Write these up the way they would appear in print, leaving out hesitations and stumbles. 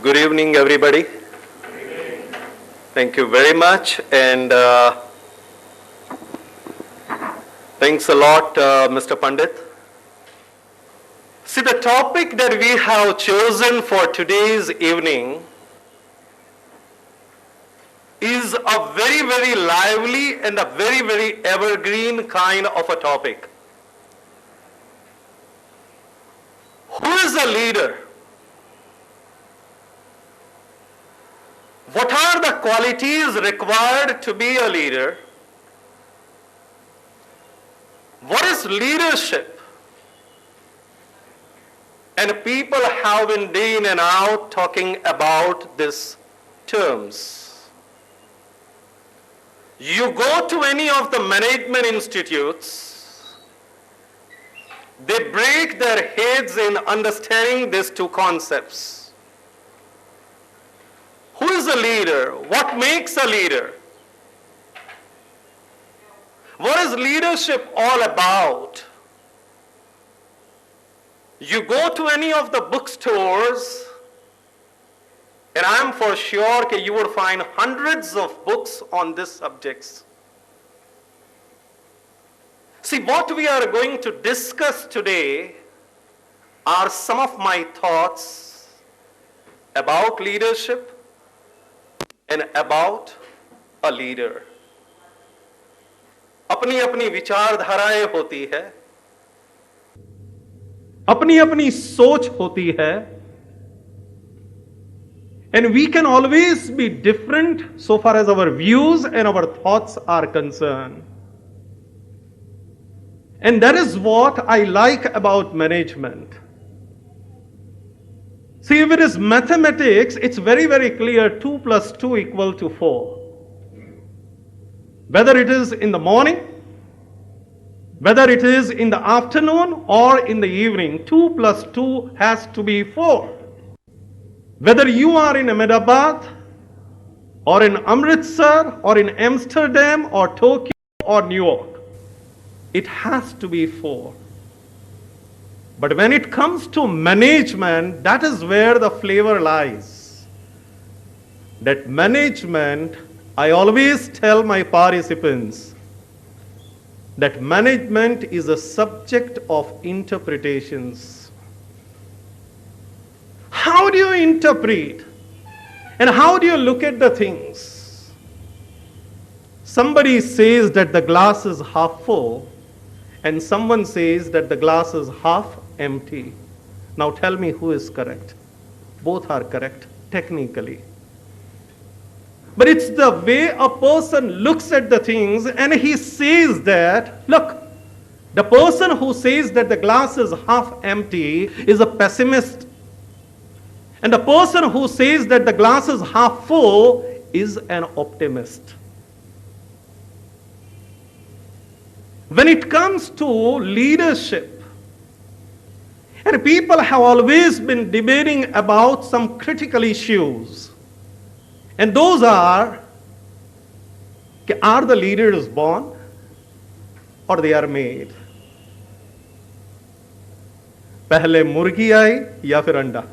Good evening, everybody. Thank you very much, and thanks a lot, Mr. Pandit. See, the topic that we have chosen for today's evening is a very, very lively and a very, very evergreen kind of a topic. Who is a leader? What are the qualities required to be a leader? What is leadership? And people have been in and out talking about these terms. You go to any of the management institutes, they break their heads in understanding these two concepts. Who is a leader? What makes a leader? What is leadership all about? You go to any of the bookstores, and I'm for sure that you will find hundreds of books on these subjects. See, what we are going to discuss today are some of my thoughts about leadership and about a leader. अपनी अपनी विचारधाराएं होती है, अपनी अपनी सोच होती है, and we can always be different so far as our views and our thoughts are concerned. And that is what I like about management. See, if it is mathematics, it's very, very clear 2 plus 2 equal to 4. Whether it is in the morning, whether it is in the afternoon or in the evening, 2 plus 2 has to be 4. Whether you are in Ahmedabad or in Amritsar or in Amsterdam or Tokyo or New York, it has to be 4. But when it comes to management, that is where the flavor lies. That management, I always tell my participants, that management is a subject of interpretations. How do you interpret? And how do you look at the things? Somebody says that the glass is half full, and someone says that the glass is half empty. Now tell me who is correct. Both are correct, technically. But it's the way a person looks at the things and he says that, look, the person who says that the glass is half empty is a pessimist. And the person who says that the glass is half full is an optimist. When it comes to leadership, and people have always been debating about some critical issues. And those are the leaders born or they are made? पहले मुर्गी आई या फिर अंडा?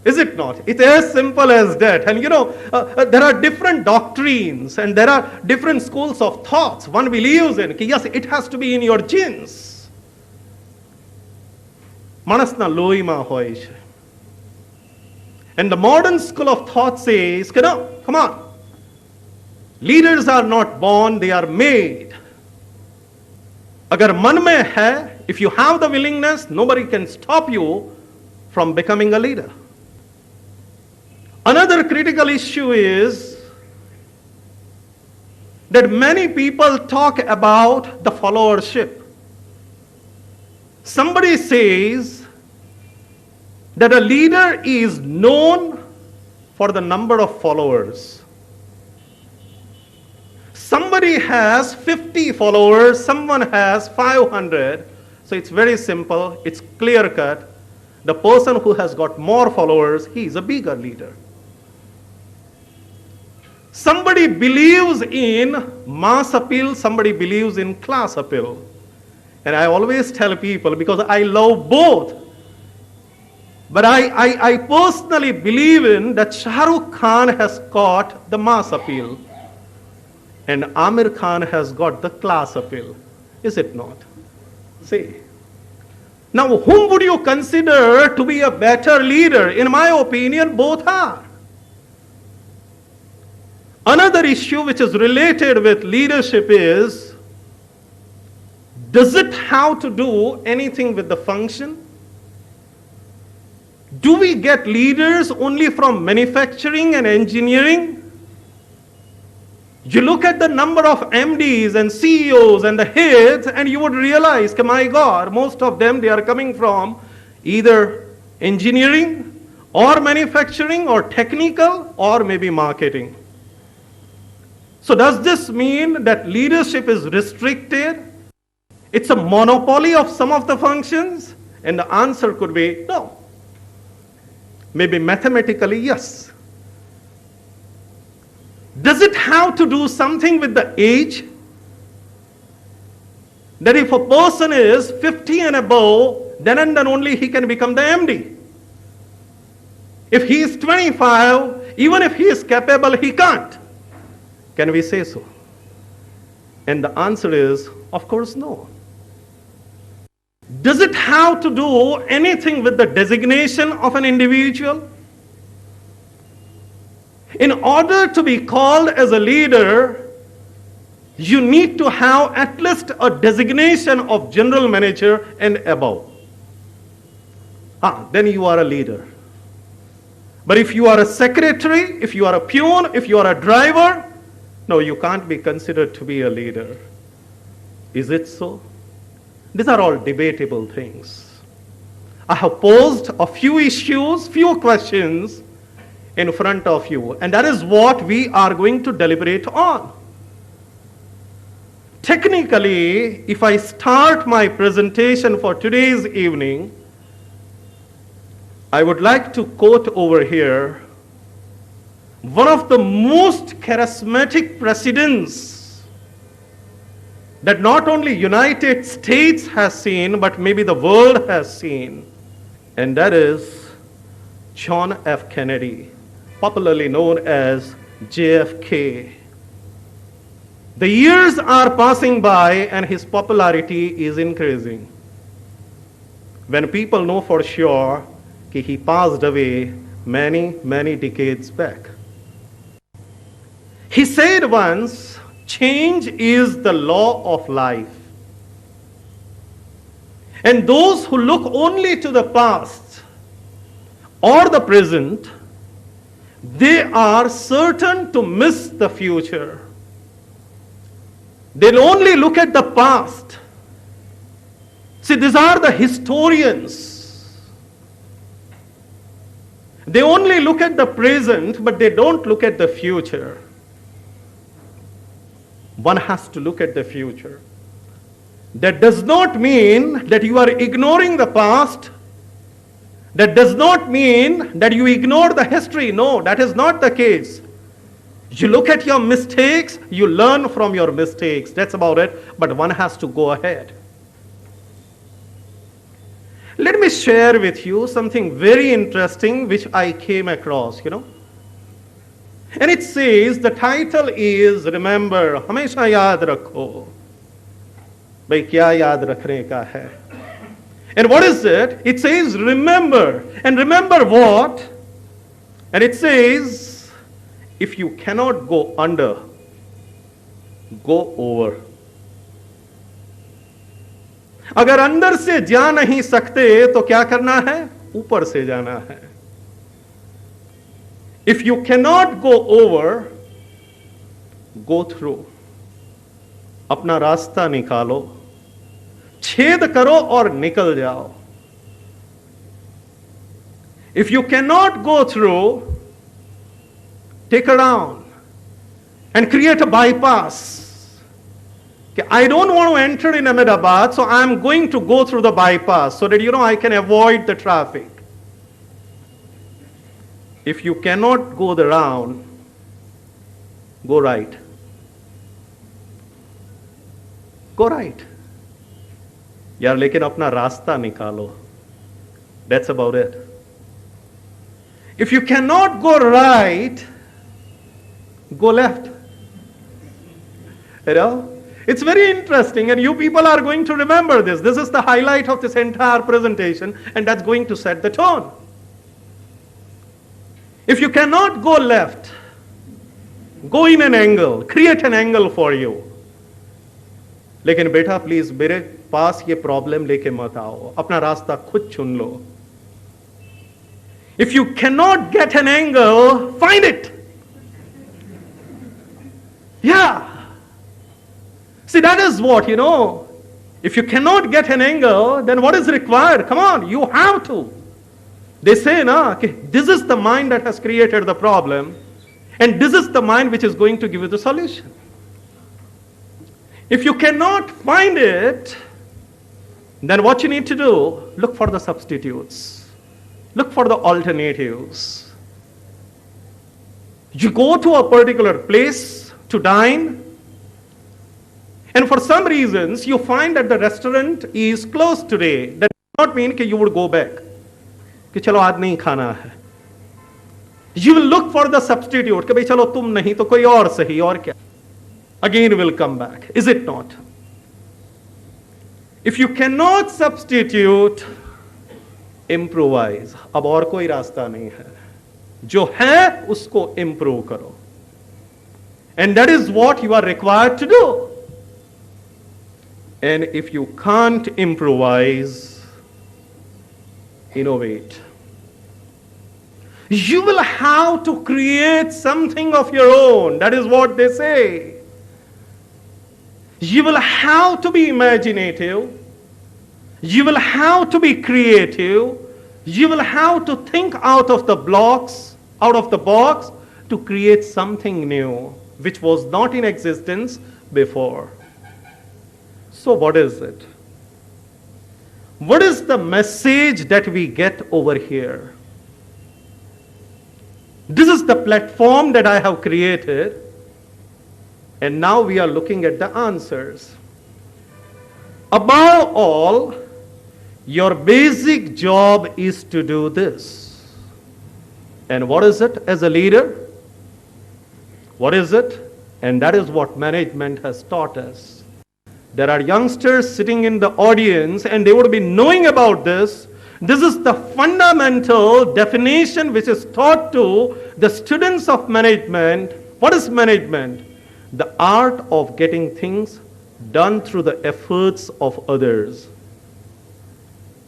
Is it not? It's as simple as that. And there are different doctrines and there are different schools of thoughts. One believes in, yes, it has to be in your genes. માણસના લોહીમાં હોય છે. And the modern school of thought says, come on. Leaders are not born, they are made. अगर मन में है, if you have the willingness, nobody can stop you from becoming a leader. Another critical issue is that many people talk about the followership. Somebody says that a leader is known for the number of followers. Somebody has 50 followers, someone has 500. So it's very simple, it's clear cut. The person who has got more followers, he is a bigger leader. Somebody believes in mass appeal, somebody believes in class appeal. And I always tell people, because I love both, But I personally believe in that Shah Rukh Khan has got the mass appeal and Amir Khan has got the class appeal. Is it not? See. Now, whom would you consider to be a better leader? In my opinion, both are. Another issue which is related with leadership is, does it have to do anything with the function? Do we get leaders only from manufacturing and engineering? You look at the number of MDs and CEOs and the heads and you would realize, my God, most of them, they are coming from either engineering or manufacturing or technical or maybe marketing. So does this mean that leadership is restricted? It's a monopoly of some of the functions? And the answer could be no. Maybe mathematically, yes. Does it have to do something with the age? That if a person is 50 and above, then and then only he can become the MD. If he is 25, even if he is capable, he can't. Can we say so? And the answer is, of course, no. Does it have to do anything with the designation of an individual? In order to be called as a leader, you need to have at least a designation of general manager and above. Then you are a leader. But if you are a secretary, if you are a peon, if you are a driver, no, you can't be considered to be a leader. Is it so? These are all debatable things. I have posed a few issues, few questions in front of you, and that is what we are going to deliberate on. Technically, if I start my presentation for today's evening, I would like to quote over here one of the most charismatic presidents that not only United States has seen, but maybe the world has seen, and that is John F. Kennedy, popularly known as JFK. The years are passing by and his popularity is increasing. When people know for sure that he passed away many, many decades back. He said once, change is the law of life. And those who look only to the past or the present, they are certain to miss the future. They'll only look at the past. See, these are the historians. They only look at the present, but they don't look at the future. One has to look at the future. That does not mean that you are ignoring the past. That does not mean that you ignore the history. No, that is not the case. You look at your mistakes, you learn from your mistakes. That's about it. But one has to go ahead. Let me share with you something very interesting which I came across, And it says, the title is, remember, हमेशा याद रखो. भाई क्या याद रखने का है? And what is it? It says, remember. And remember what? And it says, if you cannot go under, go over. अगर अंदर से जा नहीं सकते तो क्या करना है? ऊपर से जाना है. If you cannot go over, go through. अपना रास्ता निकालो, छेद करो और निकल जाओ. If you cannot go through, take around and create a bypass. I don't want to enter in Ahmedabad, so I'm going to go through the bypass so that I can avoid the traffic. If you cannot go the round, go right. Go right. यार लेकिन अपना रास्ता निकालो. That's about it. If you cannot go right, go left. You know? It's very interesting, and you people are going to remember this. This is the highlight of this entire presentation, and that's going to set the tone. If you cannot go left, go in an angle, create an angle for you. लेकिन बेटा please मेरे पास ये problem लेके मत आओ, अपना रास्ता खुद चुन लो. If you cannot get an angle, find it. Yeah. See, that is what, if you cannot get an angle, then what is required? Come on, you have to. They say, this is the mind that has created the problem, and this is the mind which is going to give you the solution. If you cannot find it, then what you need to do, look for the substitutes. Look for the alternatives. You go to a particular place to dine, and for some reasons, you find that the restaurant is closed today. That does not mean that you would go back. कि चलो आज नहीं खाना है. You will look for the substitute. कि भाई चलो तुम नहीं तो कोई और सही और क्या. Again will come back. Is it not? If you cannot substitute, improvise. अब और कोई रास्ता नहीं है. जो है उसको improve करो. And that is what you are required to do. And if you can't improvise, innovate. You will have to create something of your own. That is what they say. You will have to be imaginative. You will have to be creative. You will have to think out of the box to create something new, which was not in existence before. So what is it? What is the message that we get over here? This is the platform that I have created, and now we are looking at the answers. Above all, your basic job is to do this. And what is it as a leader? What is it? And that is what management has taught us. There are youngsters sitting in the audience, and they would be knowing about this. This is the fundamental definition which is taught to the students of management. What is management? The art of getting things done through the efforts of others.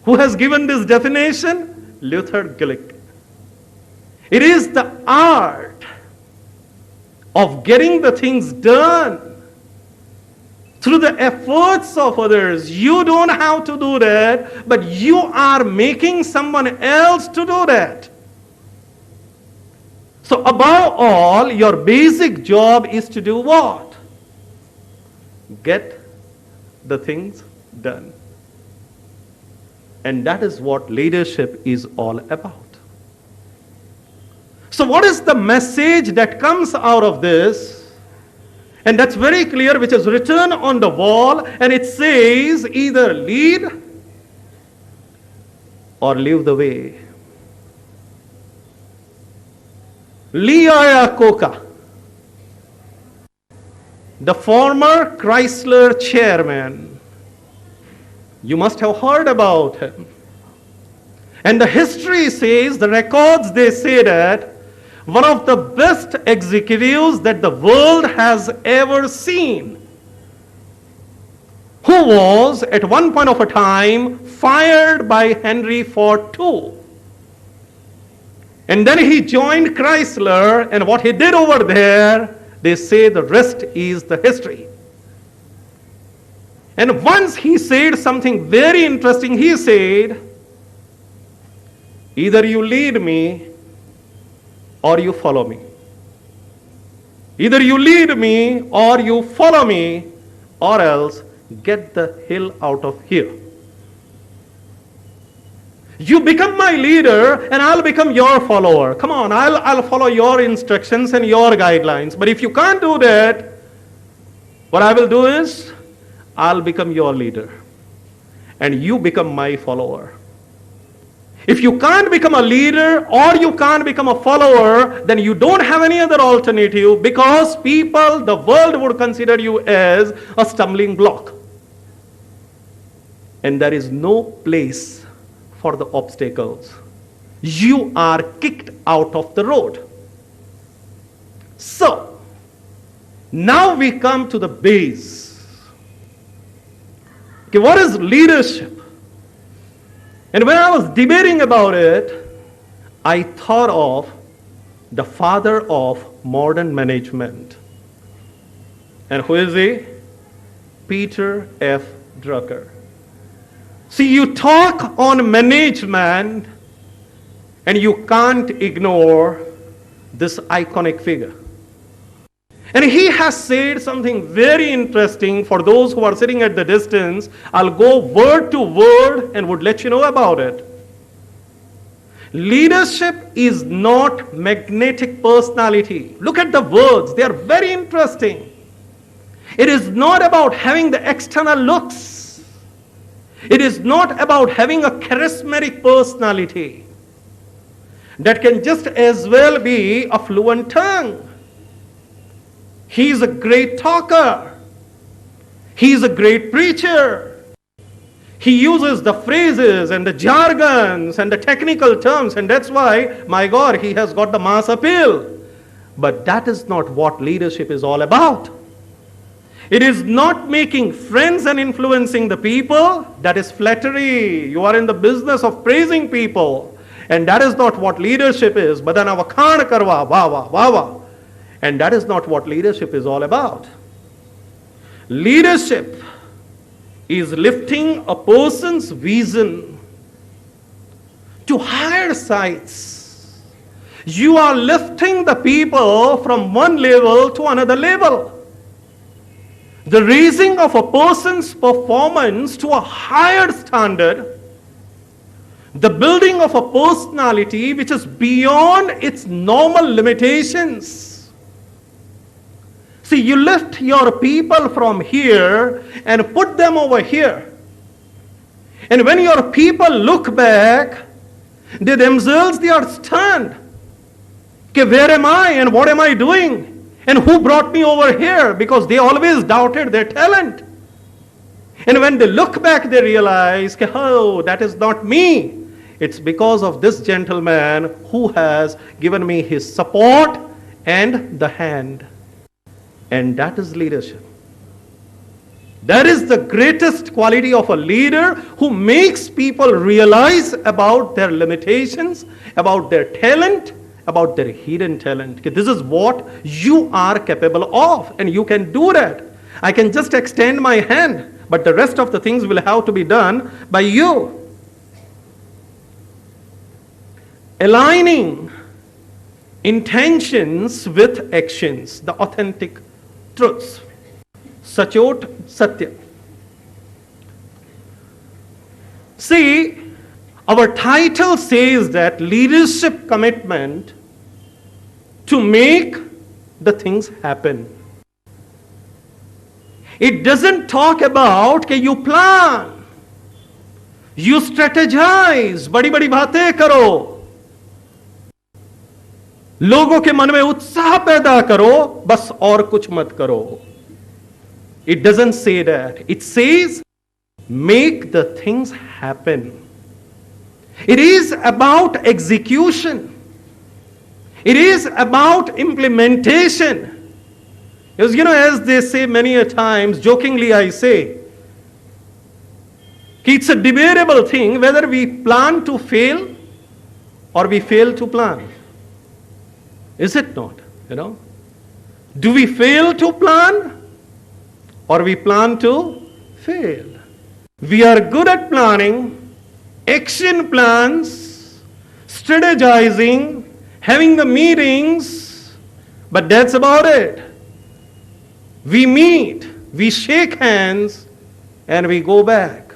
Who has given this definition? Luther Gillick. It is the art of getting the things done through the efforts of others. You don't have to do that, but you are making someone else to do that. So above all, your basic job is to do what? Get the things done. And that is what leadership is all about. So what is the message that comes out of this? And that's very clear, which is written on the wall, and it says either lead or leave the way. Lee Iacocca, the former Chrysler chairman, you must have heard about him. And the history says, the records, they say that one of the best executives that the world has ever seen, who was at one point of a time fired by Henry Ford too. And then he joined Chrysler, and what he did over there, they say the rest is the history. And once he said something very interesting. He said, either you lead me or you follow me. Either you lead me or you follow me, or else get the hell out of here. You become my leader and I'll become your follower. Come on, I'll follow your instructions and your guidelines. But if you can't do that, what I will do is, I'll become your leader and you become my follower. If you can't become a leader or you can't become a follower, then you don't have any other alternative, because people, the world would consider you as a stumbling block. And there is no place for the obstacles. You are kicked out of the road. So, now we come to the base. Okay, what is leadership? And when I was debating about it, I thought of the father of modern management. And who is he? Peter F. Drucker. See, you talk on management and you can't ignore this iconic figure. And he has said something very interesting. For those who are sitting at the distance, I'll go word to word and would let you know about it. Leadership is not magnetic personality. Look at the words, they are very interesting. It is not about having the external looks. It is not about having a charismatic personality that can just as well be a fluent tongue. He is a great talker. He is a great preacher. He uses the phrases and the jargons and the technical terms, and that's why, my God, he has got the mass appeal. But that is not what leadership is all about. It is not making friends and influencing the people. That is flattery. You are in the business of praising people, and that is not what leadership is. Badana vakhan karwa, wah wah. And that is not what leadership is all about. Leadership is lifting a person's vision to higher heights. You are lifting the people from one level to another level. The raising of a person's performance to a higher standard, the building of a personality which is beyond its normal limitations. See, you lift your people from here and put them over here. And when your people look back, they themselves, they are stunned. Okay, where am I and what am I doing? And who brought me over here? Because they always doubted their talent. And when they look back, they realize, oh, that is not me. It's because of this gentleman who has given me his support and the hand. And that is leadership. That is the greatest quality of a leader, who makes people realize about their limitations, about their talent, about their hidden talent. This is what you are capable of, and you can do that. I can just extend my hand, but the rest of the things will have to be done by you. Aligning intentions with actions, the authentic truths. Sachot Satya. See, our title says that leadership commitment to make the things happen. It doesn't talk about that you plan, you strategize, बड़ी बड़ी बातें करो, लोगों के मन में उत्साह पैदा करो, बस और कुछ मत करो. It doesn't say that. It says, make the things happen. It is about execution. It is about implementation. Because, as they say many a times, jokingly I say, it's a debatable thing whether we plan to fail or we fail to plan. Is it not? Do we fail to plan or we plan to fail? We are good at planning, action plans, strategizing, having the meetings, but that's about it. We meet, we shake hands, and we go back.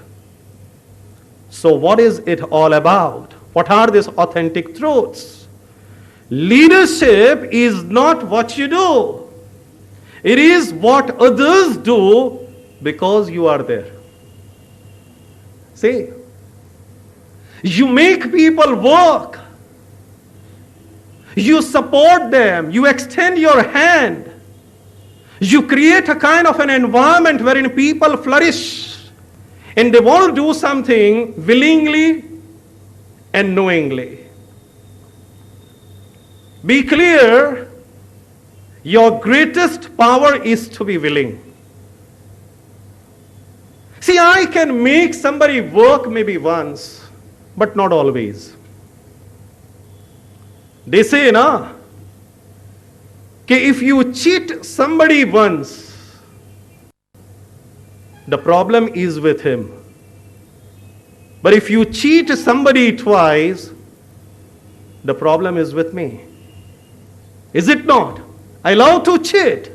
So what is it all about? What are these authentic truths? Leadership is not what you do. It is what others do because you are there. See? You make people work. You support them. You extend your hand. You create a kind of an environment wherein people flourish. And they want to do something willingly and knowingly. Be clear, your greatest power is to be willing. See, I can make somebody work maybe once, but not always. They say, na, कि if you cheat somebody once, the problem is with him. But if you cheat somebody twice, the problem is with me. Is it not? I love to cheat.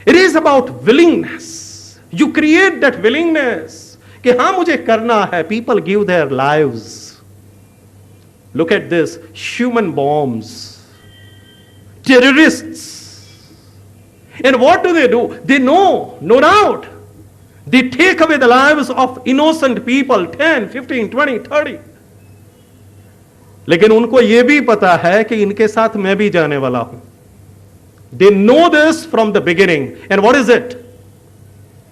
It is about willingness. You create that willingness. कि हाँ मुझे करना है. People give their lives. Look at this. Human bombs. Terrorists. And what do? They know, no doubt. They take away the lives of innocent people, 10, 15, 20, 30. लेकिन उनको यह भी पता है कि इनके साथ मैं भी जाने वाला हूं. They know this from the beginning. And what is it?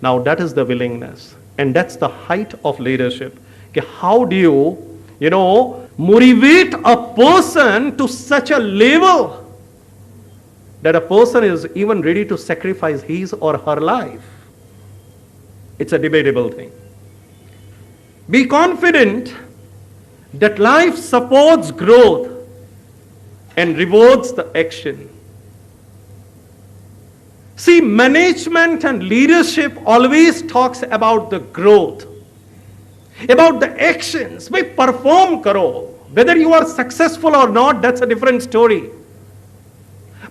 Now that is the willingness. And that's the height of leadership. कि how do you motivate a person to such a level that a person is even ready to sacrifice his or her life? It's a debatable thing. Be confident that life supports growth and rewards the action. See, management and leadership always talks about the growth, about the actions. Bhai, perform karo. Whether you are successful or not, that's a different story.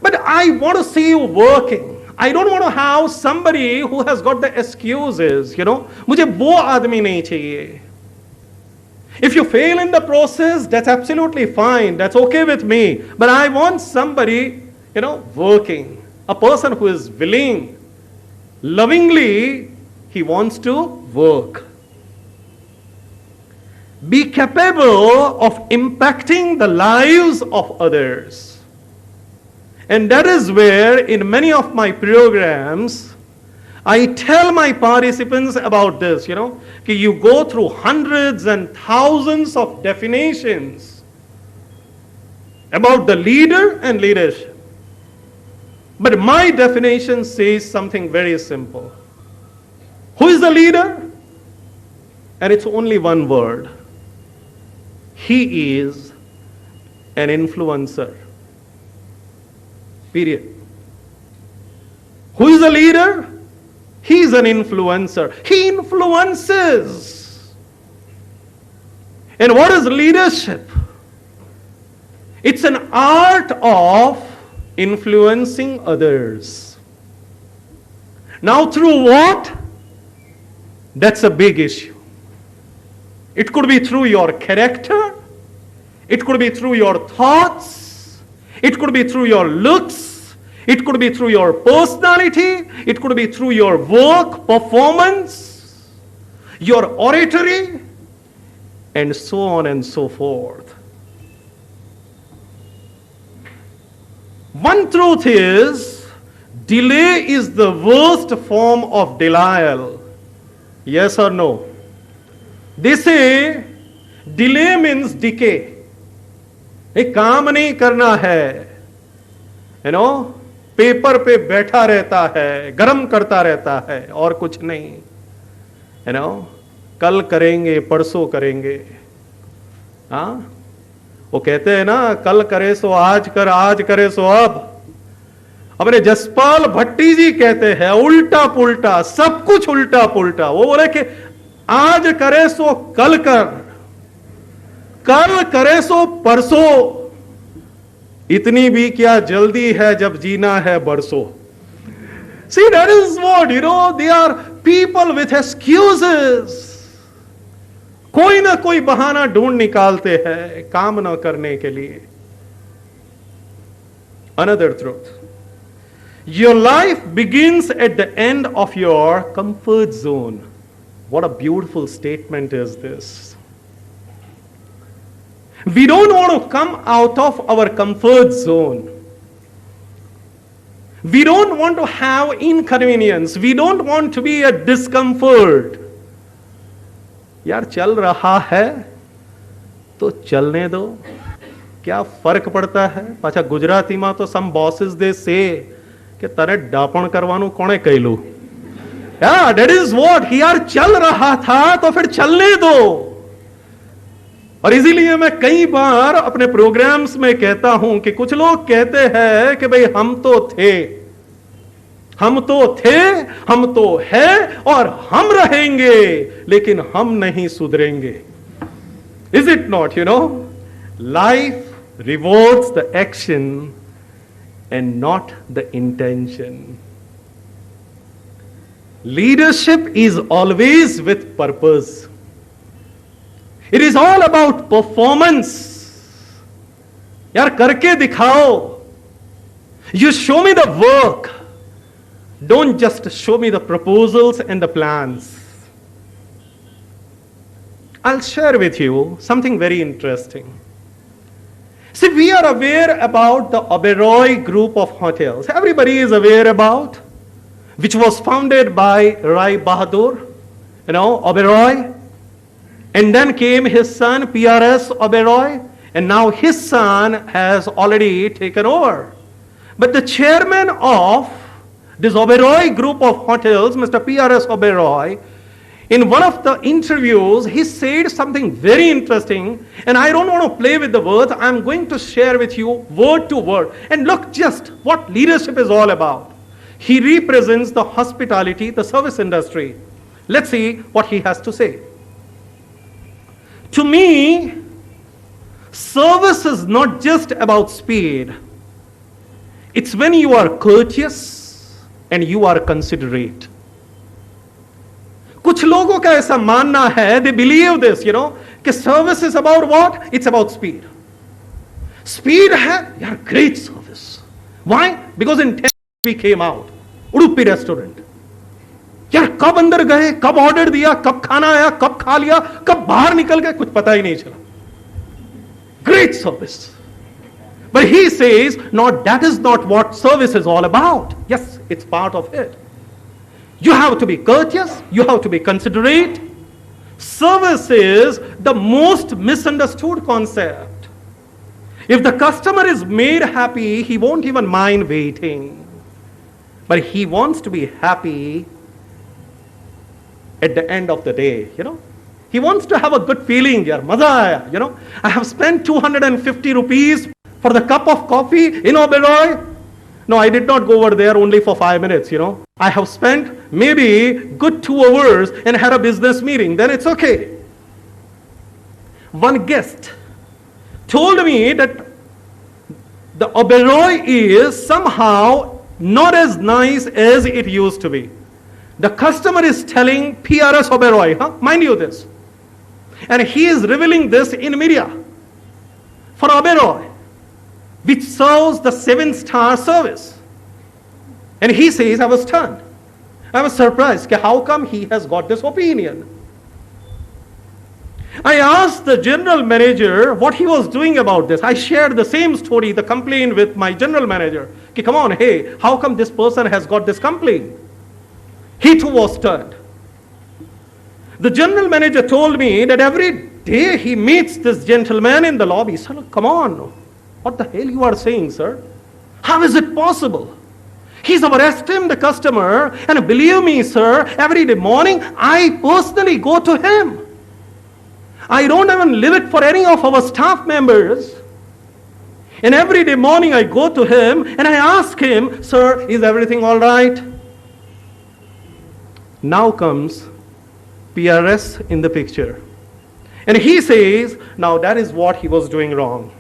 But I want to see you working. I don't want to have somebody who has got the excuses, मुझे वो आदमी नहीं चाहिए. If you fail in the process, that's absolutely fine. That's okay with me. But I want somebody, working. A person who is willing, lovingly, he wants to work. Be capable of impacting the lives of others. And that is where in many of my programs, I tell my participants about this, that you go through hundreds and thousands of definitions about the leader and leadership. But my definition says something very simple. Who is the leader? And it's only one word. He is an influencer. Period. Who is the leader? He is an influencer. He influences. And what is leadership? It's an art of influencing others. Now through what? That's a big issue. It could be through your character. It could be through your thoughts. It could be through your looks. It could be through your personality. It could be through your work, performance, your oratory, and so on and so forth. One truth is, delay is the worst form of denial. Yes or no? They say, delay means decay. एक काम नहीं करना है, paper पे बैठा रहता है, गरम करता रहता है और कुछ नहीं, कल करेंगे, परसों करेंगे. हाँ, वो कहते हैं ना, कल करे सो आज कर, आज करे सो अब. अपने जसपाल भट्टी जी कहते हैं उल्टा पुल्टा, सब कुछ उल्टा पुल्टा. वो बोले कि आज करे सो कल कर, कल करे सो परसों. इतनी भी क्या जल्दी है जब जीना है बरसों. See, that is what, they are people with excuses. कोई ना कोई बहाना ढूंढ निकालते हैं काम ना करने के लिए. Another truth. Your life begins at the end of your comfort zone. What a beautiful statement is this. We don't want to come out of our comfort zone. We don't want to have inconvenience. We don't want to be a discomfort. यार चल रहा है तो चलने दो, क्या फर्क पड़ता है? पाछा गुजराती में तो some bosses they say कि तने डापण करवानु कोने कहलू? Yeah, that is what. यार चल रहा था तो फिर चलने दो. और इसीलिए मैं कई बार अपने प्रोग्राम्स में कहता हूं कि कुछ लोग कहते हैं कि भाई हम तो थे, हम तो है और हम रहेंगे, लेकिन हम नहीं सुधरेंगे. Is it not, Life rewards the action and not the intention. Leadership is always with purpose. It is all about performance. यार करके दिखाओ. You show me the work. Don't just show me the proposals and the plans. I'll share with you something very interesting. See, we are aware about the Oberoi group of hotels. Everybody is aware about, which was founded by Rai Bahadur, Oberoi. And then came his son, PRS Oberoi, and now his son has already taken over. But the chairman of this Oberoi group of hotels, Mr. PRS Oberoi, in one of the interviews, he said something very interesting, and I don't want to play with the words. I'm going to share with you word to word. And look just what leadership is all about. He represents the hospitality, the service industry. Let's see what he has to say. To me, service is not just about speed. It's when you are courteous and you are considerate. कुछ लोगों का ऐसा मानना है, they believe this, कि service is about what? It's about speed. Speed है, यार great service. Why? Because in 10 we came out. Udupi restaurant. यार कब अंदर गए, कब ऑर्डर दिया, कब खाना आया, कब खा लिया, कब बाहर निकल गए, कुछ पता ही नहीं चला. Great service. But he says, no, that is not what service is all about. Yes, it's part of it. You have to be courteous, you have to be considerate. Service is the most misunderstood concept. If the customer is made happy, he won't even mind waiting. But he wants to be happy at the end of the day, He wants to have a good feeling, yaar, maza aaya, I have spent 250 rupees for the cup of coffee in Oberoi. No, I did not go over there only for 5 minutes, I have spent maybe good 2 hours and had a business meeting. Then it's okay. One guest told me that the Oberoi is somehow not as nice as it used to be. The customer is telling PRS Oberoi, mind you this. And he is revealing this in media for Oberoi, which serves the 7-star service. And he says, I was stunned. I was surprised. How come he has got this opinion? I asked the general manager what he was doing about this. I shared the same story, the complaint, with my general manager. Come on, hey, how come this person has got this complaint? He too was stunned. The general manager told me that every day he meets this gentleman in the lobby. Sir, come on. What the hell you are saying, sir? How is it possible? He's our esteemed customer, and believe me, sir, every day morning I personally go to him. I don't even leave it for any of our staff members. And every day morning I go to him and I ask him, sir, is everything all right? Now comes PRS in the picture. And he says, now that is what he was doing wrong.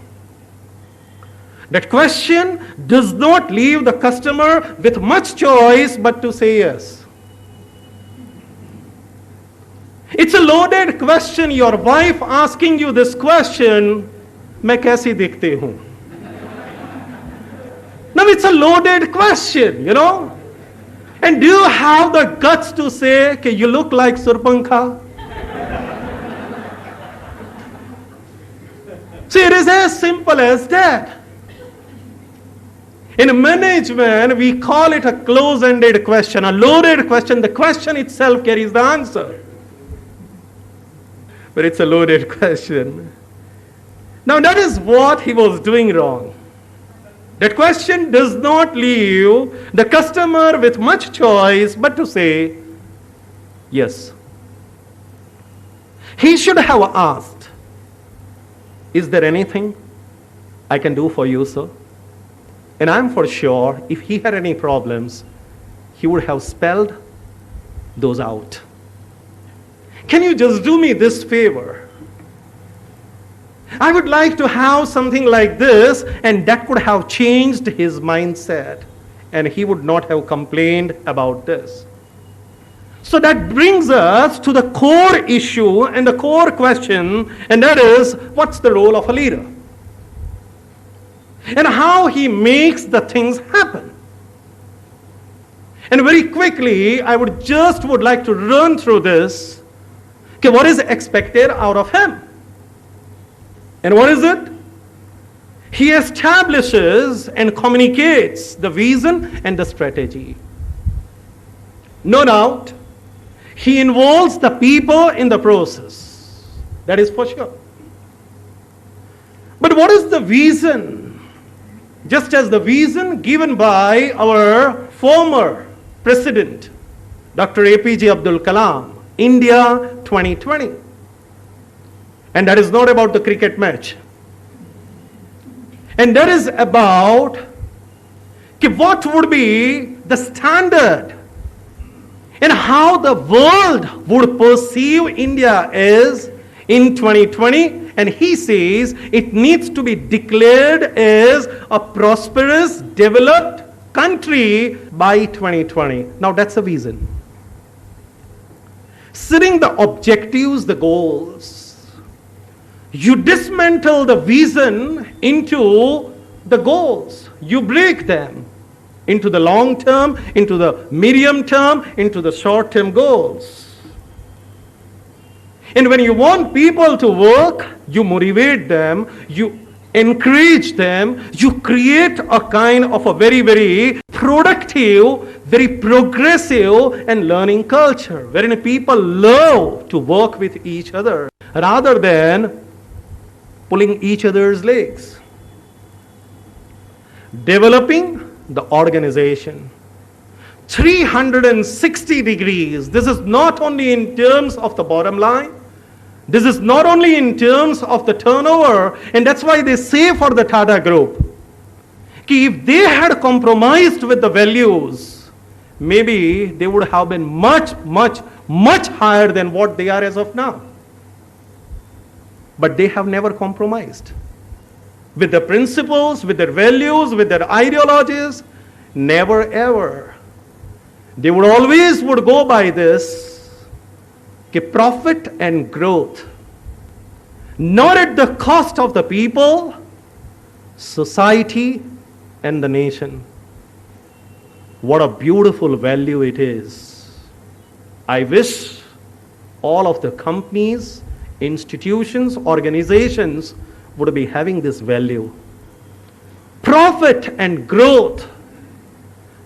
That question does not leave the customer with much choice but to say yes. It's a loaded question. Your wife asking you this question, मैं कैसी दिखती हूँ? Now it's a loaded question, And do you have the guts to say that you look like Surpankha? See, it is as simple as that. In management, we call it a close-ended question, a loaded question. The question itself carries the answer. But it's a loaded question. Now, that is what he was doing wrong. That question does not leave the customer with much choice but to say, yes. He should have asked, is there anything I can do for you, sir? And I'm for sure, if he had any problems, he would have spelled those out. Can you just do me this favor? I would like to have something like this, and that could have changed his mindset, and he would not have complained about this. So that brings us to the core issue and the core question, and that is, what's the role of a leader? And how he makes the things happen. And very quickly, I would like to run through this. Okay, what is expected out of him? And what is it? He establishes and communicates the vision and the strategy. No doubt, he involves the people in the process. That is for sure. But what is the vision? Just as the vision given by our former president, Dr. APJ Abdul Kalam, India 2020. And that is not about the cricket match. And that is about what would be the standard and how the world would perceive India as in 2020. And he says it needs to be declared as a prosperous, developed country by 2020. Now that's a vision. Setting the objectives, the goals. You dismantle the vision into the goals. You break them into the long term, into the medium term, into the short term goals. And when you want people to work, you motivate them, you encourage them, you create a kind of a very, very productive, very progressive and learning culture, wherein people love to work with each other rather than pulling each other's legs. Developing the organization. 360 degrees. This is not only in terms of the bottom line. This is not only in terms of the turnover. And that's why they say for the Tata Group, if they had compromised with the values, maybe they would have been much, much, much higher than what they are as of now. But they have never compromised with the principles, with their values, with their ideologies. Never ever. They would always go by this, profit and growth, not at the cost of the people, society, and the nation. What a beautiful value it is. I wish all of the companies, institutions, organizations would be having this value. Profit and growth,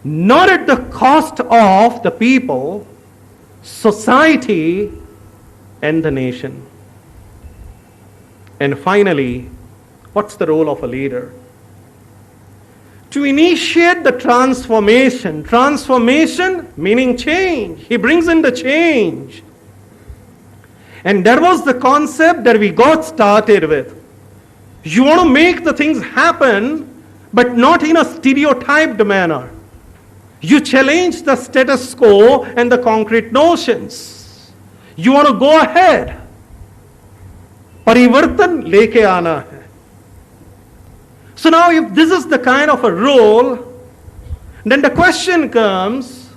not at the cost of the people, society, and the nation. And finally, what's the role of a leader? To initiate the transformation. Transformation meaning change. He brings in the change. And that was the concept that we got started with. You want to make the things happen, but not in a stereotyped manner. You challenge the status quo and the concrete notions. You want to go ahead. परिवर्तन लेके आना है. So now if this is the kind of a role, then the question comes,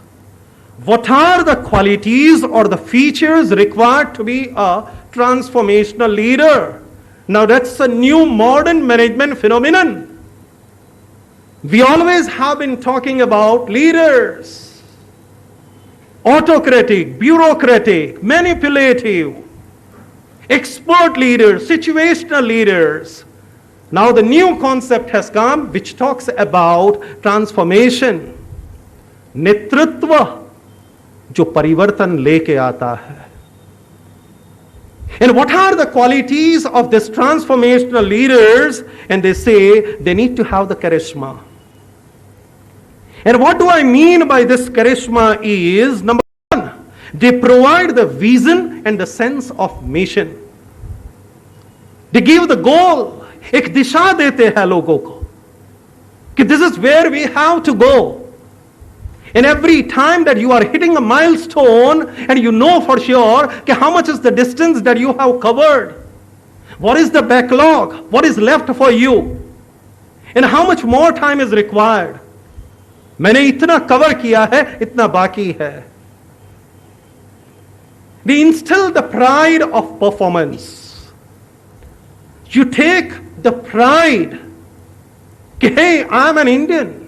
what are the qualities or the features required to be a transformational leader? Now that's a new modern management phenomenon. We always have been talking about leaders. Autocratic, bureaucratic, manipulative, expert leaders, situational leaders. Now the new concept has come which talks about transformation. नेतृत्व जो परिवर्तन लेके आता है. And what are the qualities of this transformational leaders? And they say they need to have the charisma. And what do I mean by this charisma is, number one, they provide the vision and the sense of mission. They give the goal. एक दिशा देते हैं लोगों को कि this is where we have to go. And every time that you are hitting a milestone and you know for sure how much is the distance that you have covered, what is the backlog, what is left for you, and how much more time is required. मैंने इतना cover किया है, इतना बाकी है. They instill the pride of performance. You take the pride कि hey, I'm an Indian.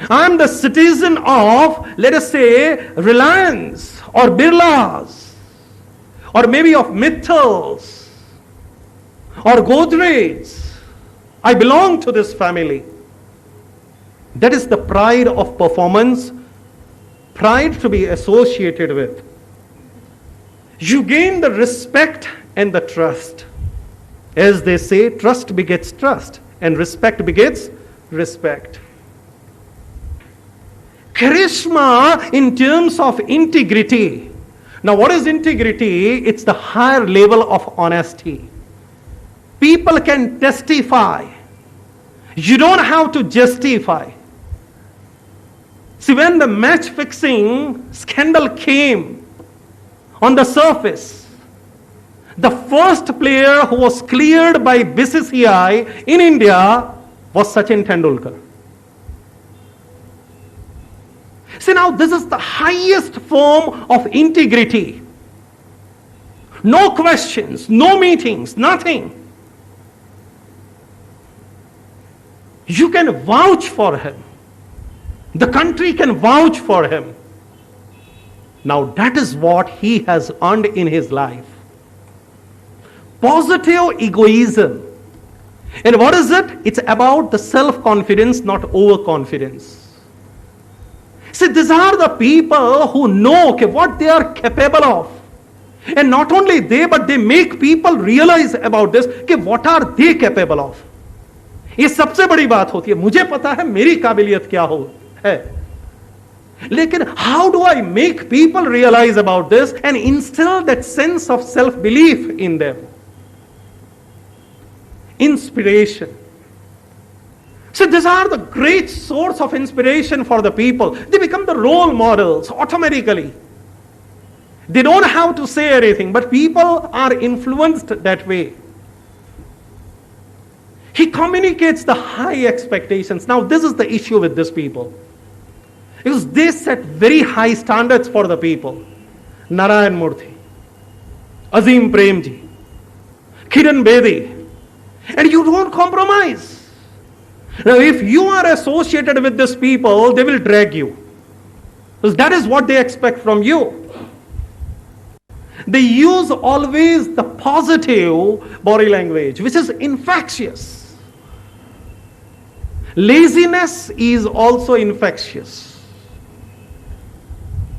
I'm the citizen of, let us say, Reliance or Birlas or maybe of Mittal's or Godrej. I belong to this family. That is the pride of performance, pride to be associated with. You gain the respect and the trust. As they say, trust begets trust and respect begets respect. Charisma in terms of integrity. Now what is integrity? It's the higher level of honesty. People can testify. You don't have to justify. See, when the match fixing scandal came on the surface, the first player who was cleared by BCCI in India was Sachin Tendulkar. See, now this is the highest form of integrity. No questions, no meetings, nothing. You can vouch for him. The country can vouch for him. Now that is what he has earned in his life. Positive egoism. And what is it? It's about the self-confidence, not overconfidence. See, these are the people who know what they are capable of. And not only they, but they make people realize about this, what are they capable of. ये सबसे बड़ी बात होती है. मुझे पता है मेरी काबिलियत क्या हो है. लेकिन how do I make people realize about this and instill that sense of self-belief in them? Inspiration. So these are the great source of inspiration for the people. They become the role models automatically. They don't have to say anything, but people are influenced that way. He communicates the high expectations. Now this is the issue with these people. Because they set very high standards for the people. Narayan Murthy, Azim Premji, Kiran Bedi. And you don't compromise. Now if you are associated with these people, they will drag you. Because that is what they expect from you. They use always the positive body language, which is infectious. Laziness is also infectious.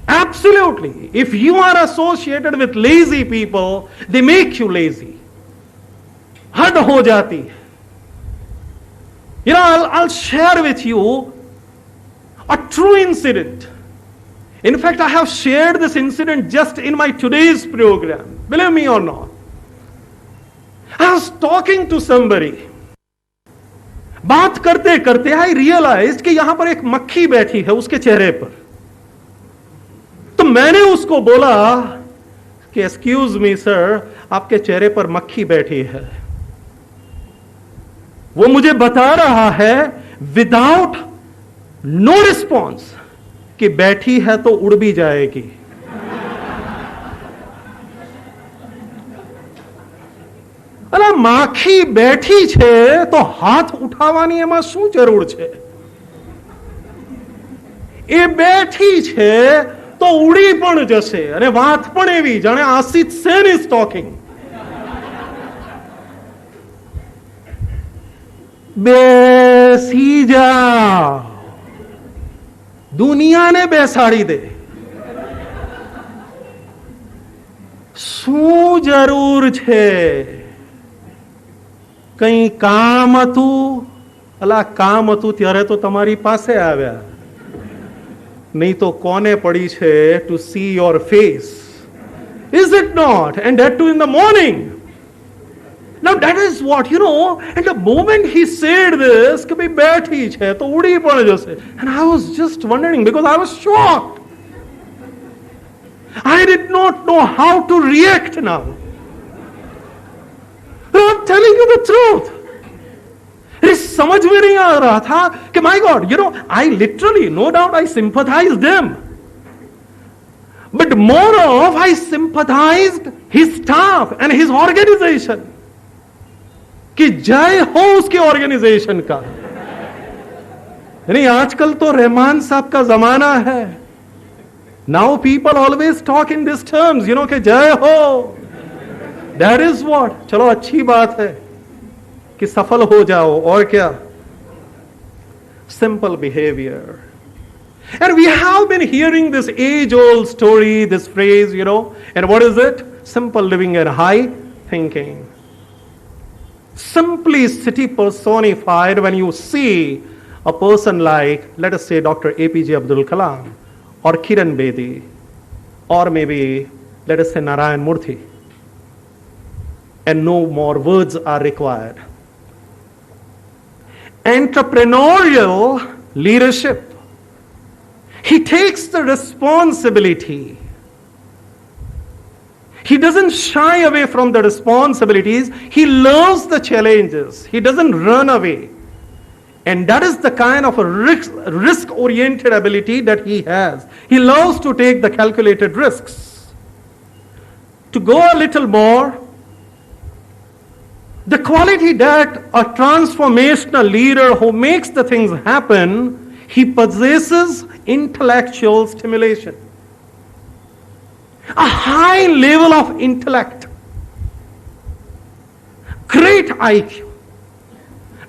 Absolutely. If you are associated with lazy people, they make you lazy. Had ho jati. You know, I'll share with you a true incident. In fact, I have shared this incident just in my today's program. Believe me or not. I was talking to somebody. बात करते करते I realized कि यहां पर एक मक्खी बैठी है उसके चेहरे पर. तो मैंने उसको बोला कि excuse me sir, आपके चेहरे पर मक्खी बैठी है. वो मुझे बता रहा है विदाउट नो रिस्पॉन्स कि बैठी है तो उड़ भी जाएगी. અલા માખી બેઠી છે તો હાથ ઉઠાવવાની એમાં શું જરૂર છે? એ બેઠી છે તો ઉડી પણ જશે અને વાત પણ એવી જાણે આશિત સેન ઇઝ ટોકિંગ. બેસી જાઓ. દુનિયાને બેસાડી દે. શું જરૂર છે? કંઈ કામ હતું? અલા કામ હતું ત્યારે તો તમારી પાસે આવ્યા, નહીં તો કોને પડી છે to see your face. Is it not? And that too in the morning. Now that is what, and the moment he said this, કે ભાઈ બેઠી છે તો ઉડી પણ જશે. And I was just wondering because I was shocked. I did not know how to react now. I'm telling you the truth. समझ में नहीं आ रहा था कि my God, I literally, no doubt I sympathized them. But more of, I sympathized his staff and his organization. कि जय हो उसके ऑर्गेनाइजेशन का. नहीं, आजकल तो रहमान साहब का जमाना है. Now people always talk in these terms, कि जय हो. That is what. चलो अच्छी बात है कि सफल हो जाओ, और क्या. Simple behavior. And we have been hearing this age-old story, this phrase, and what is it? Simple living and high thinking. Simplicity personified when you see a person like, let us say, Dr. APJ Abdul Kalam, or Kiran Bedi, or maybe, let us say, Narayan Murthy. And no more words are required. Entrepreneurial leadership. He takes the responsibility. He doesn't shy away from the responsibilities. He loves the challenges. He doesn't run away. And that is the kind of a risk-oriented ability that he has. He loves to take the calculated risks. To go a little more, the quality that a transformational leader who makes the things happen, he possesses intellectual stimulation. A high level of intellect. Great IQ.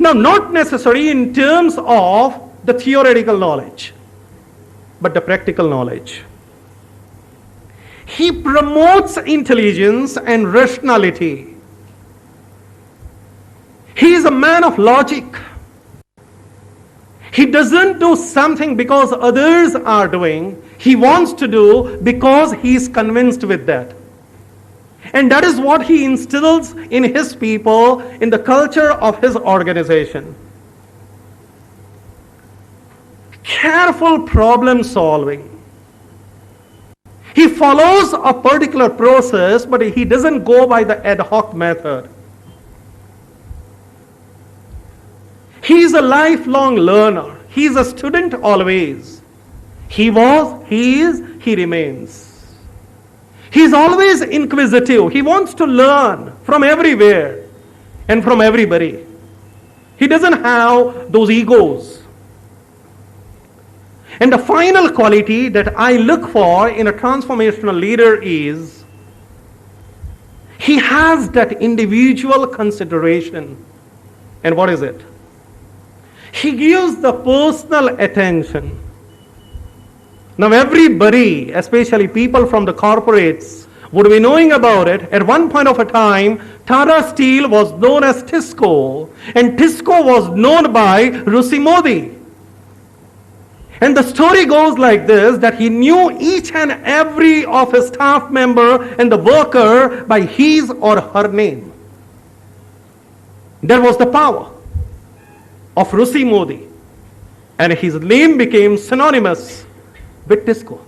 Now, not necessarily in terms of the theoretical knowledge, but the practical knowledge. He promotes intelligence and rationality. He is a man of logic. He doesn't do something because others are doing. He wants to do because he is convinced with that. And that is what he instills in his people, in the culture of his organization. Careful problem solving. He follows a particular process, but he doesn't go by the ad hoc method. He is a lifelong learner. He is a student always. He was, he is, he remains. He is always inquisitive. He wants to learn from everywhere and from everybody. He doesn't have those egos. And the final quality that I look for in a transformational leader is he has that individual consideration. And what is it? He gives the personal attention. Now everybody, especially people from the corporates, would be knowing about it. At one point of a time, Tata Steel was known as Tisco, and Tisco was known by Rusi Modi. And the story goes like this, that he knew each and every of his staff member and the worker by his or her name. That was the power of Rusi Modi. And his name became synonymous with Tisco.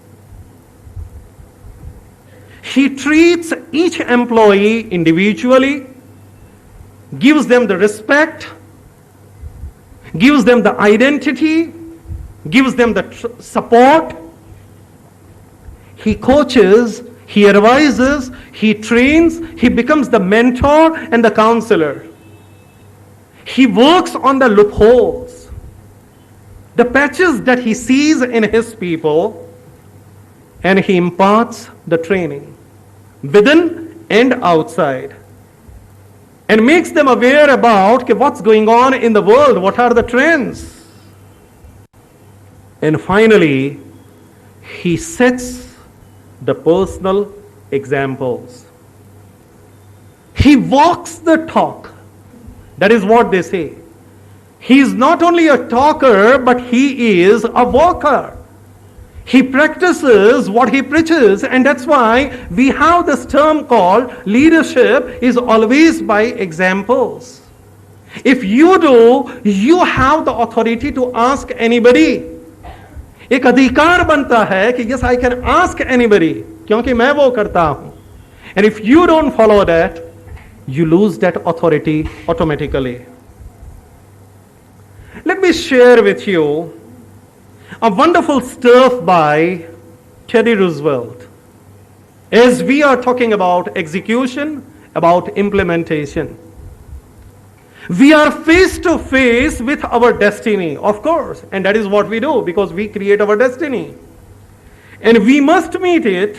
He treats each employee individually, gives them the respect, gives them the identity, gives them the support. He coaches, he advises, he trains, he becomes the mentor and the counselor. He works on the loopholes, the patches that he sees in his people, and he imparts the training within and outside. and makes them aware about what's going on in the world, what are the trends. And finally, he sets the personal examples. He walks the talk. That is what they say. He is not only a talker, but he is a walker. He practices what he preaches, and that's why we have this term called leadership is always by examples. If you do, you have the authority to ask anybody. एक अधिकार बनता है कि yes, I can ask anybody, क्योंकि मैं वो करता हूं. And if you don't follow that, you lose that authority automatically. Let me share with you a wonderful stuff by Teddy Roosevelt. As we are talking about execution, about implementation, we are face to face with our destiny, of course, and that is what we do because we create our destiny. And we must meet it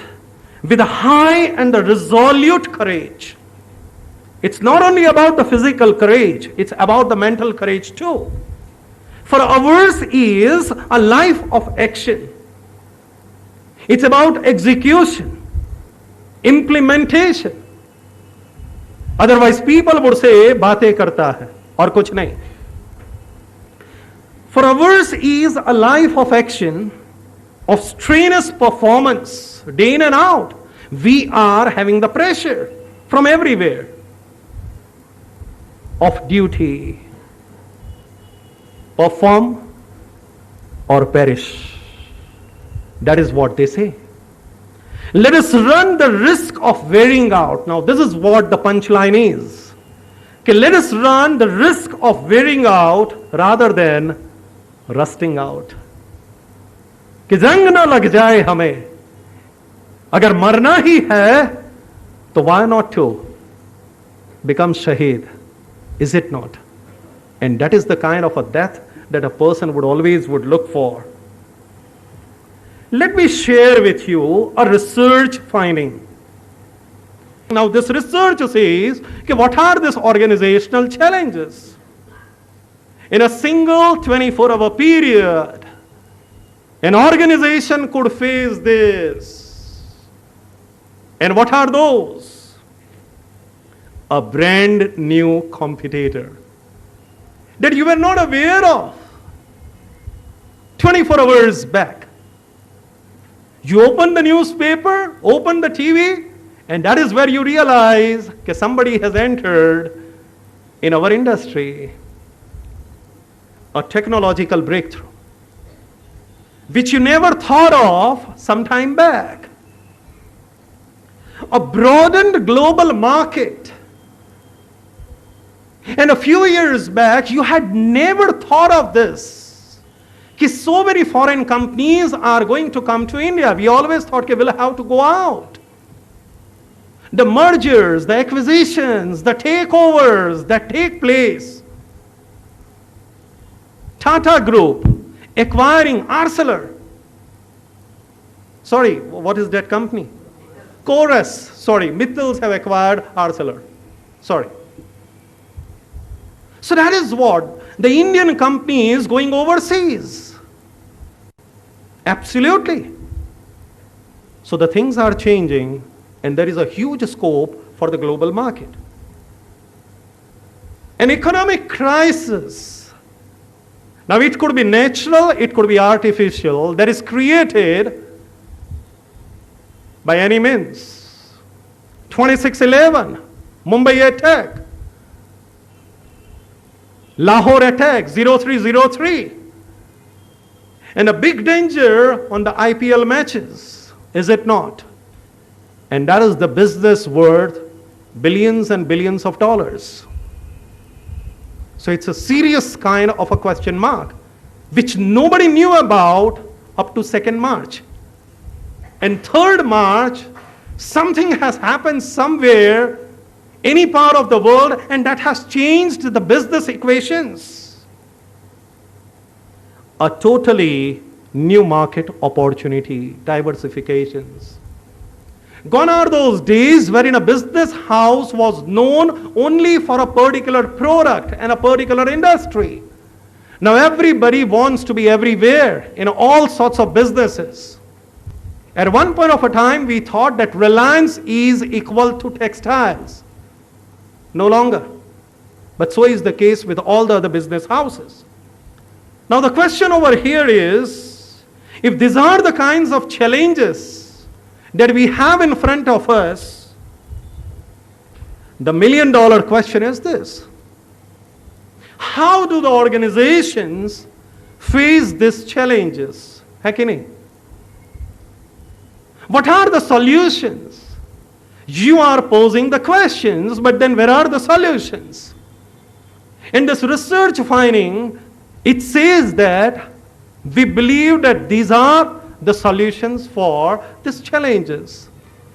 with a high and a resolute courage. It's not only about the physical courage, it's about the mental courage too. For ours is a life of action. It's about execution, implementation. Otherwise, people would say, बातें करता है और कुछ नहीं. For ours is a life of action, of strenuous performance, day in and out. We are having the pressure from everywhere of duty. Perform or perish. That is what they say. Let us run the risk of wearing out. Now, this is what the punchline is. Okay, let us run the risk of wearing out rather than rusting out. कि जंग ना लग जाए हमें. अगर मरना ही है, तो why not to become shaheed? Is it not? And that is the kind of a death that a person would always look for. Let me share with you a research finding. Now this research says, okay, what are these organizational challenges? In a single 24-hour period, an organization could face this. And what are those? A brand new competitor that you were not aware of 24 hours back. You open the newspaper, open the TV, and that is where you realize that somebody has entered in our industry. A technological breakthrough, which you never thought of some time back. A broadened global market. And a few years back, you had never thought of this. That so many foreign companies are going to come to India. We always thought that we'll have to go out. The mergers, the acquisitions, the takeovers that take place. Tata Group acquiring Arcelor. Sorry, what is that company? Chorus. Sorry, Mittals have acquired Arcelor. Sorry. So that is what the Indian company is going overseas. Absolutely. So the things are changing and there is a huge scope for the global market. An economic crisis. Now it could be natural, it could be artificial, that is created by any means. 26/11, Mumbai attack. Lahore attack, 0303. And a big danger on the IPL matches, is it not? And that is the business worth billions and billions of dollars. So it's a serious kind of a question mark, which nobody knew about up to 2nd March. And 3rd March, something has happened somewhere, any part of the world, and that has changed the business equations. A totally new market opportunity, diversifications. Gone are those days wherein a business house was known only for a particular product and a particular industry. Now everybody wants to be everywhere in all sorts of businesses. At one point of a time, we thought that Reliance is equal to textiles. No longer. But so is the case with all the other business houses. Now the question over here is, if these are the kinds of challenges that we have in front of us, the million-dollar question is this: how do the organizations face these challenges? है कि नहीं? What are the solutions? You are posing the questions, but then where are the solutions? In this research finding, it says that we believe that these are the solutions for these challenges.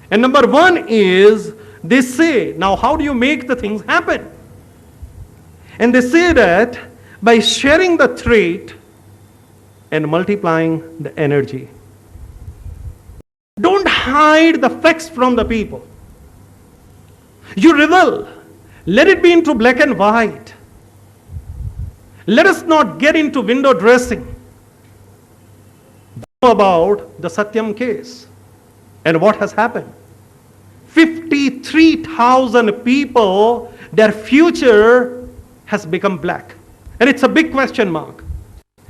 And number one is, they say, now how do you make the things happen? And they say that by sharing the trait and multiplying the energy. Don't hide the facts from the people. You reveal. Let it be into black and white. Let us not get into window dressing. About the Satyam case and what has happened. 53,000 people, their future has become black. And it's a big question mark.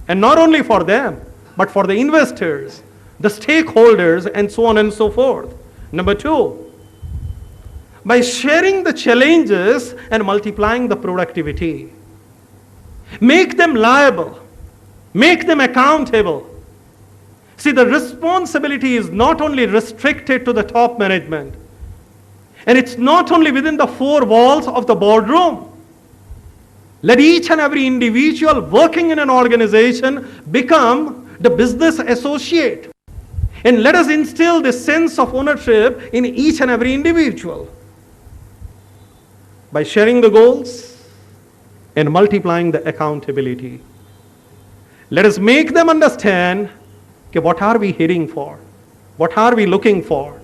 And not only for them, but for the investors, the stakeholders, and so on and so forth. Number two, by sharing the challenges and multiplying the productivity, make them liable, make them accountable. See, the responsibility is not only restricted to the top management, and it's not only within the four walls of the boardroom. Let each and every individual working in an organization become the business associate. And let us instill this sense of ownership in each and every individual by sharing the goals and multiplying the accountability. Let us make them understand, okay, what are we heading for? What are we looking for?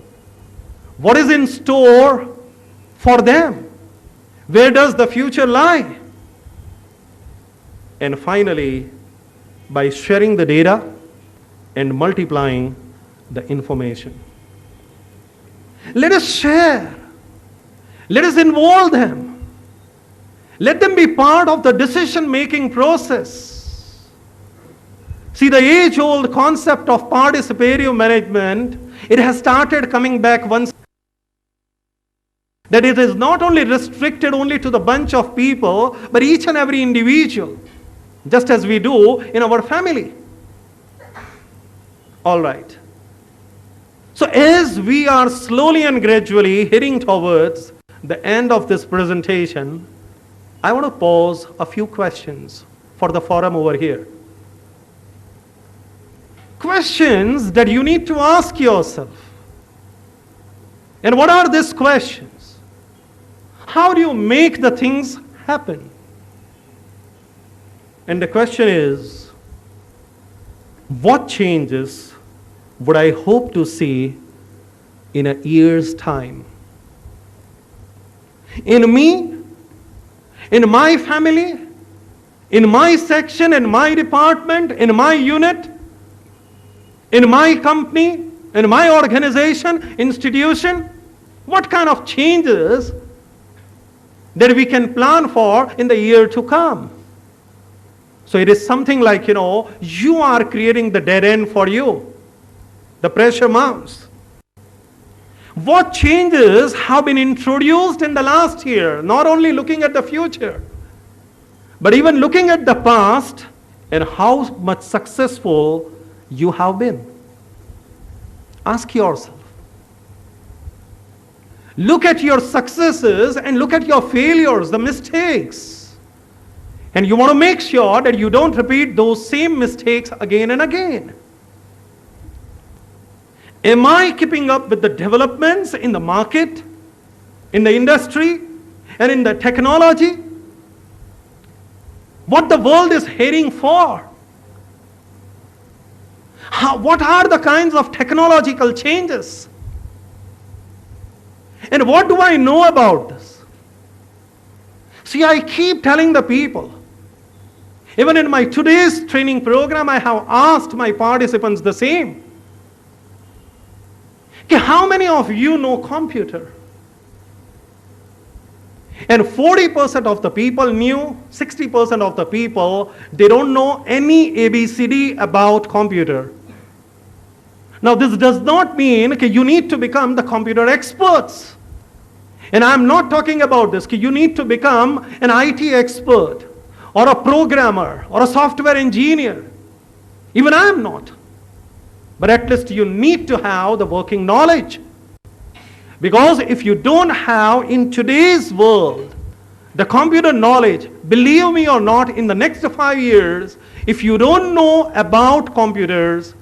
What is in store for them? Where does the future lie? And finally, by sharing the data and multiplying the information. Let us share. Let us involve them. Let them be part of the decision-making process. See, the age-old concept of participative management, it has started coming back once. That it is not only restricted only to the bunch of people, but each and every individual, just as we do in our family. All right. So as we are slowly and gradually heading towards the end of this presentation, I want to pose a few questions for the forum over here. Questions that you need to ask yourself. And what are these questions? How do you make the things happen? And the question is, what changes would I hope to see in a year's time? In me, in my family, in my section, in my department, in my unit, in my company, in my organization, institution, what kind of changes that we can plan for in the year to come? So it is something like, you are creating the dead end for you. The pressure mounts. What changes have been introduced in the last year? Not only looking at the future, but even looking at the past and how much successful you have been. Ask yourself. Look at your successes and look at your failures, the mistakes. And you want to make sure that you don't repeat those same mistakes again and again. Am I keeping up with the developments in the market, in the industry, and in the technology? What the world is heading for? What are the kinds of technological changes? And what do I know about this? See, I keep telling the people, even in my today's training program, I have asked my participants the same. Okay, how many of you know computer? And 40% of the people knew, 60% of the people, they don't know any ABCD about computer. Now this does not mean you need to become the computer experts. And I'm not talking about this. You need to become an IT expert or a programmer or a software engineer. Even I am not. But at least you need to have the working knowledge. Because if you don't have in today's world the computer knowledge, believe me or not, in the next 5 years, if you don't know about computers,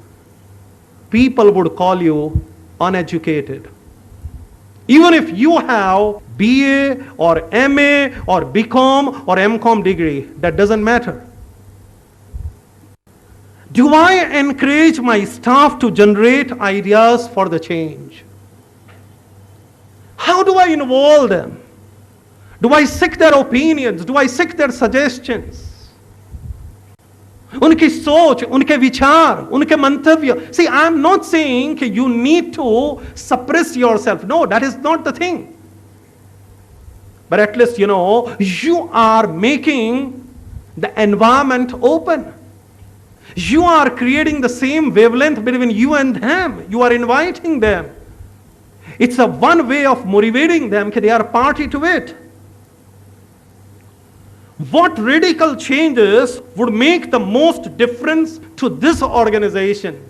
people would call you uneducated. Even if you have BA or MA or BCom or MCom degree, that doesn't matter. Do I encourage my staff to generate ideas for the change? How do I involve them? Do I seek their opinions? Do I seek their suggestions? उनकी सोच, उनके विचार, उनके मंतव्य. See, I am not saying you need to suppress yourself. No, that is not the thing. But at least, you are making the environment open. You are creating the same wavelength between you and them. You are inviting them. It's a one way of motivating them. They are party to it. What radical changes would make the most difference to this organization?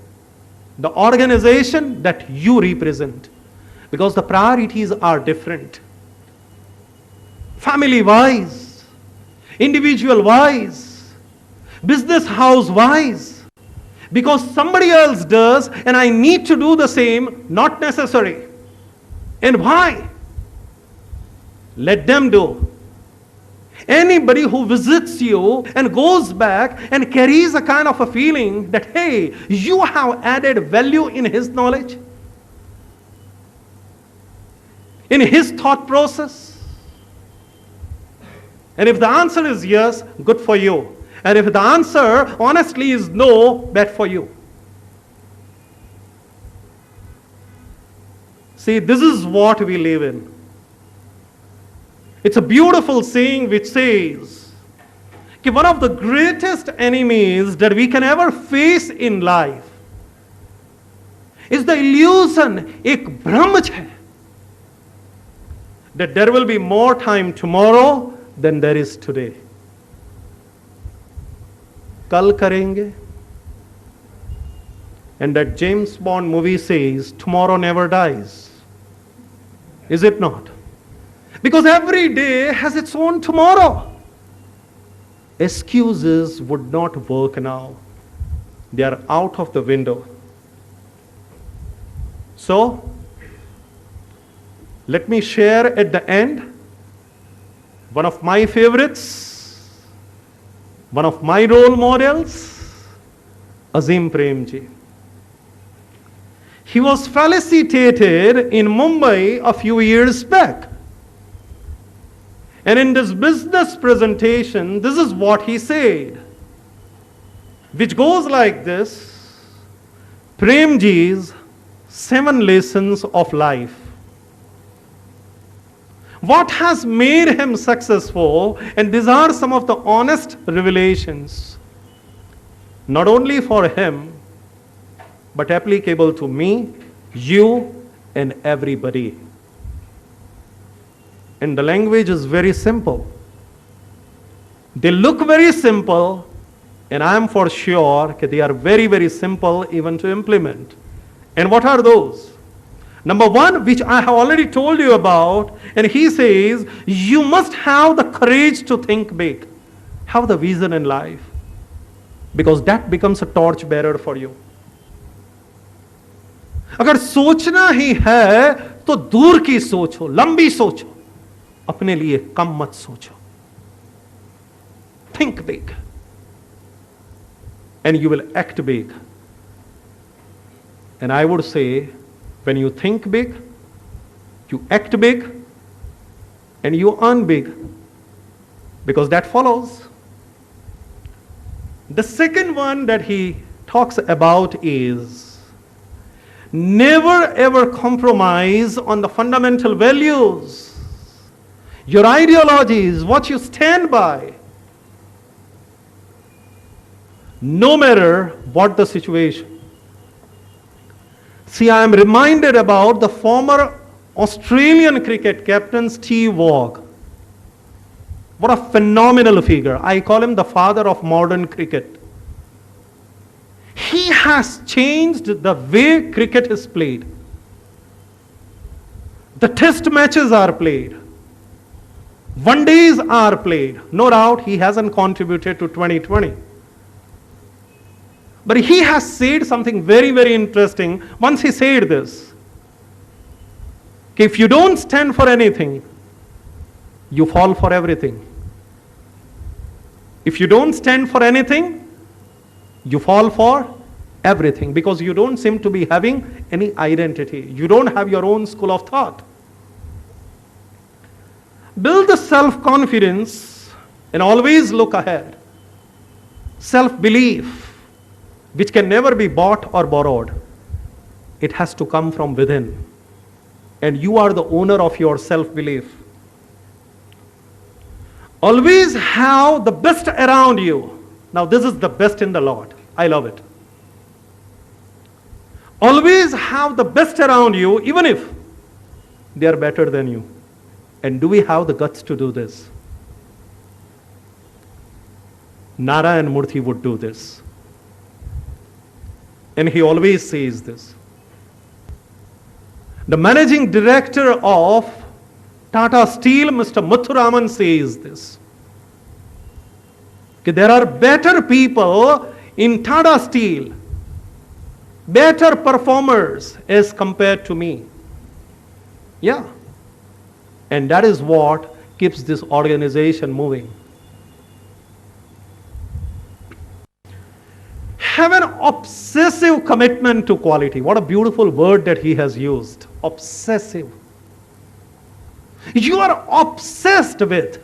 The organization that you represent. Because the priorities are different. Family-wise, individual-wise, business house-wise. Because somebody else does and I need to do the same, not necessary. And why? Let them do. Anybody who visits you and goes back and carries a kind of a feeling that, hey, you have added value in his knowledge, in his thought process. And if the answer is yes, good for you. And if the answer honestly is no, bad for you. See, this is what we live in. It's a beautiful saying which says, one of the greatest enemies that we can ever face in life is the illusion, ek bhram hai, that there will be more time tomorrow than there is today. Kal karenge. And that James Bond movie says, tomorrow never dies. Is it not? Because every day has its own tomorrow. Excuses would not work now. They are out of the window. So, let me share at the end one of my favorites, one of my role models, Azim Premji. He was felicitated in Mumbai a few years back. And in this business presentation, this is what he said, which goes like this: Premji's 7 lessons of life. What has made him successful? And these are some of the honest revelations, not only for him, but applicable to me, you, and everybody. And the language is very simple. They look very simple, and I am for sure that they are very, very simple even to implement. And what are those? Number 1, which I have already told you about, and he says, you must have the courage to think big. Have the vision in life. Because that becomes a torch bearer for you. अगर सोचना ही है तो दूर की सोचो, लंबी सोचो, अपने लिए कम मत सोचो. Think big, and you will act big. And I would say, when you think big, You act big and you earn big, because that follows. The second one that he talks about is never ever compromise on the fundamental values, your ideologies, what you stand by, no matter what the situation. See, I am reminded about the former Australian cricket captain Steve Waugh. What a phenomenal figure. I call him the father of modern cricket. He has changed the way cricket is played. The test matches are played. One days are played. No doubt he hasn't contributed to 2020. But he has said something very, very interesting. Once he said this, if you don't stand for anything, you fall for everything. If you don't stand for anything, you fall for everything, because you don't seem to be having any identity. You don't have your own school of thought. Build the self-confidence and always look ahead. Self-belief, which can never be bought or borrowed. It has to come from within. And you are the owner of your self-belief. Always have the best around you. Now this is the best in the Lord. I love it. Always have the best around you, even if they are better than you. And do we have the guts to do this? Narayan Murthy would do this. And he always says this. The managing director of Tata Steel, Mr. Muthuraman, says this. Okay, there are better people in Tata Steel, better performers as compared to me. Yeah. And that is what keeps this organization moving. Have an obsessive commitment to quality. What a beautiful word that he has used. Obsessive. You are obsessed with.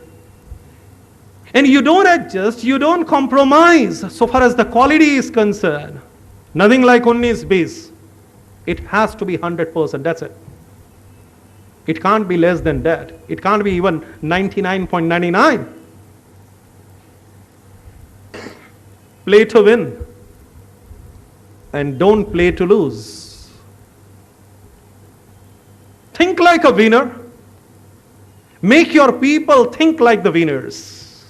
And you don't adjust, you don't compromise so far as the quality is concerned. Nothing like 19-20. It has to be 100%, that's it. It can't be less than that. It can't be even 99.99. Play to win. And don't play to lose. Think like a winner. Make your people think like the winners.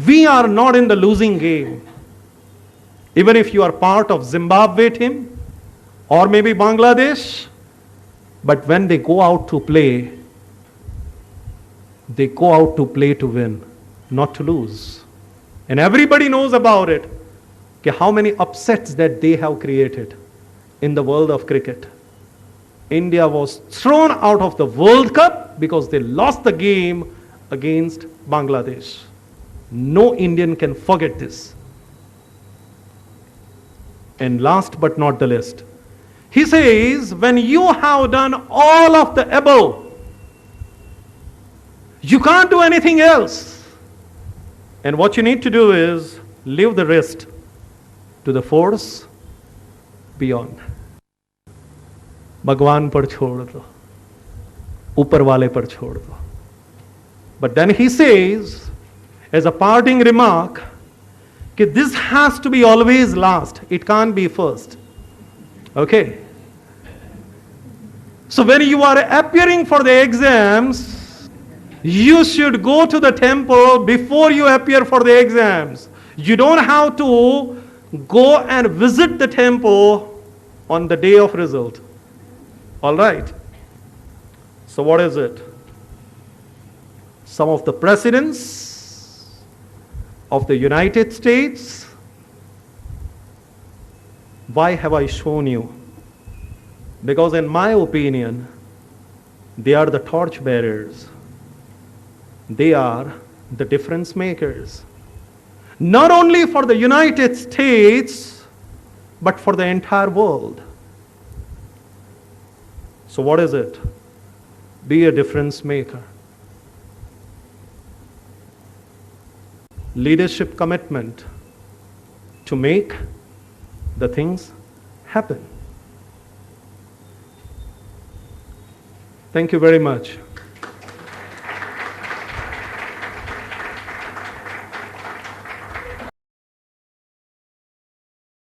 We are not in the losing game. Even if you are part of Zimbabwe team or maybe Bangladesh, but when they go out to play, they go out to play to win, not to lose. And everybody knows about it. How many upsets that they have created in the world of cricket. India was thrown out of the World Cup because they lost the game against Bangladesh. No Indian can forget this. And last but not the least, he says, when you have done all of the above, you can't do anything else. And what you need to do is leave the rest to the force beyond. भगवान पर छोड़ दो, ऊपर वाले पर छोड़ दो. But then he says, as a parting remark, that this has to be always last. It can't be first. Okay? So when you are appearing for the exams, you should go to the temple before you appear for the exams. You don't have to go and visit the temple on the day of result. All right. So what is it? Some of the presidents of the United States. Why have I shown you? Because in my opinion, they are the torch bearers. They are the difference makers. Not only for the United States, but for the entire world. So what is it? Be a difference maker. Leadership commitment to make the things happen. Thank you very much.